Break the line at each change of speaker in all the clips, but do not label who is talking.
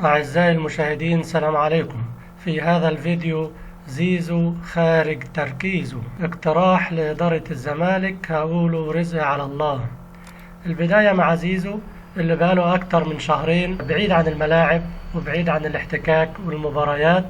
أعزائي المشاهدين، السلام عليكم. في هذا الفيديو زيزو خارج تركيزه، اقتراح لإدارة الزمالك هقوله رزق على الله. البداية مع زيزو اللي بقاله أكتر من شهرين بعيد عن الملاعب وبعيد عن الاحتكاك والمباريات،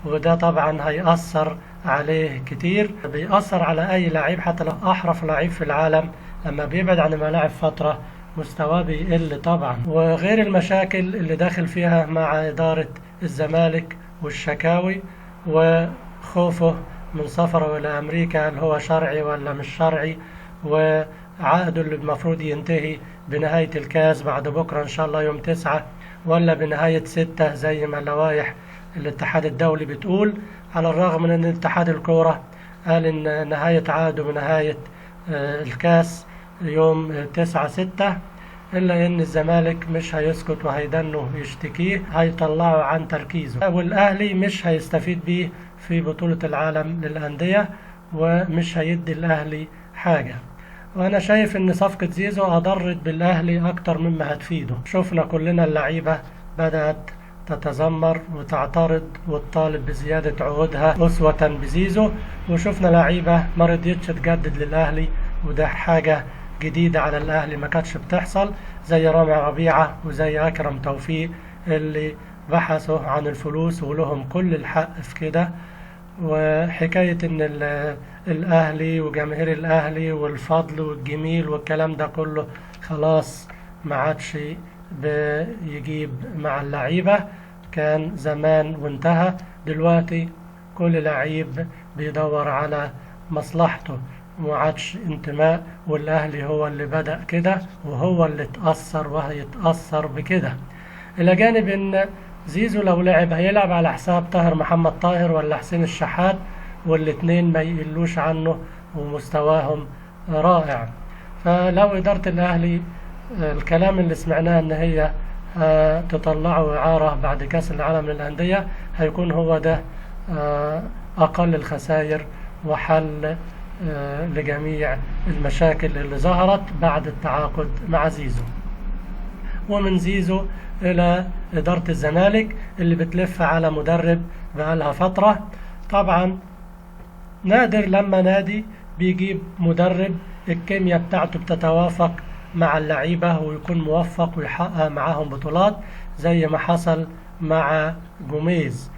وده طبعا هيأثر عليه كتير، بيأثر على أي لعيب حتى لو أحرف لعيب في العالم. لما بيبعد عن الملاعب فترة مستواه بيقل طبعا، وغير المشاكل اللي داخل فيها مع إدارة الزمالك والشكاوي وخوفه من سفره إلى أمريكا، هل هو شرعي ولا مش شرعي، وعقده اللي المفروض ينتهي بنهاية الكاس بعد بكرة إن شاء الله يوم 9 ولا بنهاية 6 زي ما اللوائح الاتحاد الدولي بتقول، على الرغم من أن اتحاد الكورة قال إن نهاية عقده بنهاية الكاس يوم 9/6، إلا إن الزمالك مش هيسكت وهيدنه يشتكيه، هيطلعه عن تركيزه، والأهلي مش هيستفيد بيه في بطولة العالم للأندية ومش هيدي الأهلي حاجة. وأنا شايف إن صفقة زيزو أضرت بالأهلي أكتر مما هتفيده. شفنا كلنا اللعيبة بدأت تتذمر وتعترض وتطالب بزيادة عقودها أسوة بزيزو، وشفنا لعيبة ما رضيتش تجدد للأهلي، وده حاجة جديدة على الأهلي ما كانتش بتحصل، زي رامي ربيعة وزي أكرم توفيق اللي بحثوا عن الفلوس ولهم كل الحق في كده. وحكاية إن الأهلي وجماهير الأهلي والفضل والجميل والكلام ده كله خلاص ما عادش بيجيب مع اللعيبة، كان زمان وانتهى. دلوقتي كل لعيب بيدور على مصلحته، ومعادش انتماء، والأهلي هو اللي بدأ كده وهو اللي اتأثر وهيتأثر بكده. إلى جانب إن زيزو لو لعب هيلعب على حساب طاهر محمد طاهر ولا حسين الشحات، والاتنين ما يقلوش عنه ومستواهم رائع. فلو إدارة الأهلي الكلام اللي سمعناه إن هي تطلعه إعارة بعد كأس العالم للأندية، هيكون هو ده أقل الخسائر وحل لجميع المشاكل اللي ظهرت بعد التعاقد مع زيزو. ومن زيزو إلى إدارة الزمالك اللي بتلف على مدرب بقالها فترة. طبعا نادر لما نادي بيجيب مدرب الكيمياء بتاعته بتتوافق مع اللعيبة ويكون موفق ويحقق معاهم بطولات زي ما حصل مع جوميز.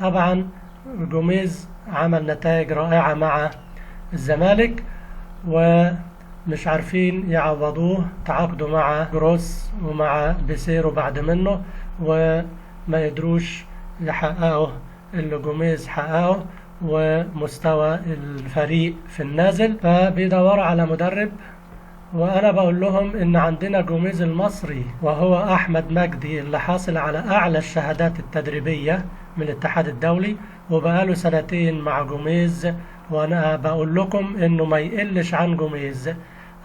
طبعا جوميز عمل نتائج رائعة مع الزمالك ومش عارفين يعوضوه، تعاقدوا مع جروس ومع بيسيرو بعد منه وما يدروش يحققوا اللي جوميز حققه، ومستوى الفريق في النازل، فبيدوروا على مدرب. وأنا بقول لهم إن عندنا جوميز المصري وهو أحمد مجدي اللي حاصل على أعلى الشهادات التدريبية من الاتحاد الدولي وبقاله 2 مع جوميز، وأنا بقول لكم إنه ما يقلش عن جوميز.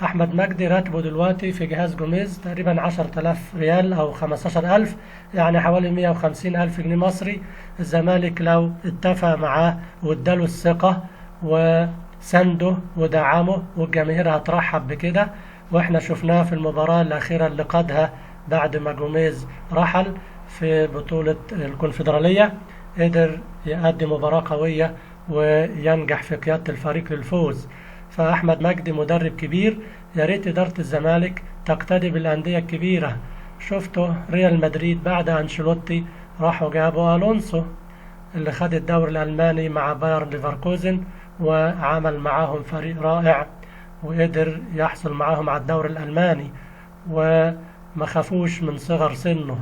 أحمد مجدي راتبه دلوقتي في جهاز جوميز تقريبا 10,000 ريال أو 15,000، يعني حوالي 150,000 جنيه مصري. الزمالك لو اتفق معاه واداله الثقة وسنده ودعمه، والجماهير هترحب بكده. واحنا شفناه في المباراة الأخيرة اللي قادها بعد ما جوميز رحل في بطولة الكونفدرالية، قدر يقدم مباراة قوية وينجح في قيادة الفريق للفوز. فأحمد مجدي مدرب كبير، يا ريت إدارة الزمالك تقتدي بالأندية الكبيرة. شفتوا ريال مدريد بعد أنشيلوتي راحوا جابوا ألونسو اللي خد الدوري الألماني مع باير ليفركوزن وعمل معاهم فريق رائع وقدر يحصل معاهم على الدوري الألماني، وما خافوش من صغر سنه،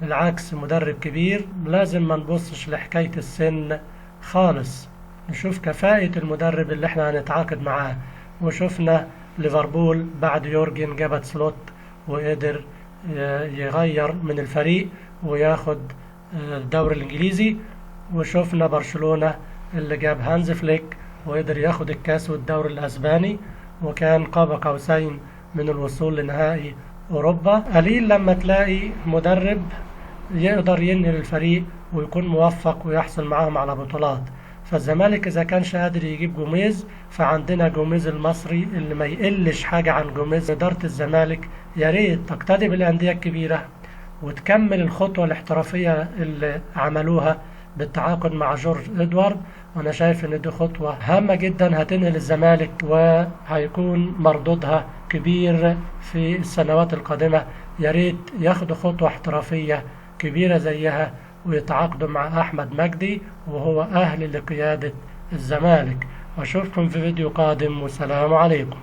بالعكس مدرب كبير. لازم ما نبصش لحكاية السن خالص، نشوف كفاءة المدرب اللي احنا هنتعاقد معاه. وشفنا ليفربول بعد يورجن جابت سلوت وقدر يغير من الفريق وياخد الدوري الانجليزي. وشفنا برشلونة اللي جاب هانز فليك وقدر ياخد الكاس والدوري الاسباني، وكان قاب قوسين من الوصول لنهائي اوروبا. قليل لما تلاقي مدرب يقدر ينقل الفريق ويكون موفق ويحصل معاهم على بطولات. فالزمالك إذا كانش قادر يجيب جوميز، فعندنا جوميز المصري اللي ما يقلش حاجة عن جوميز. إدارة الزمالك يا ريت تقتدي بالأندية الكبيرة وتكمل الخطوة الاحترافية اللي عملوها بالتعاقد مع جورج إدوارد. وأنا شايف إن دي خطوة هامة جدا هتنقل الزمالك وهيكون مردودها كبير في السنوات القادمة. يا ريت ياخدوا خطوة احترافية كبيرة زيها ويتعاقدوا مع أحمد مجدي وهو أهل لقيادة الزمالك. وأشوفكم في فيديو قادم، والسلام عليكم.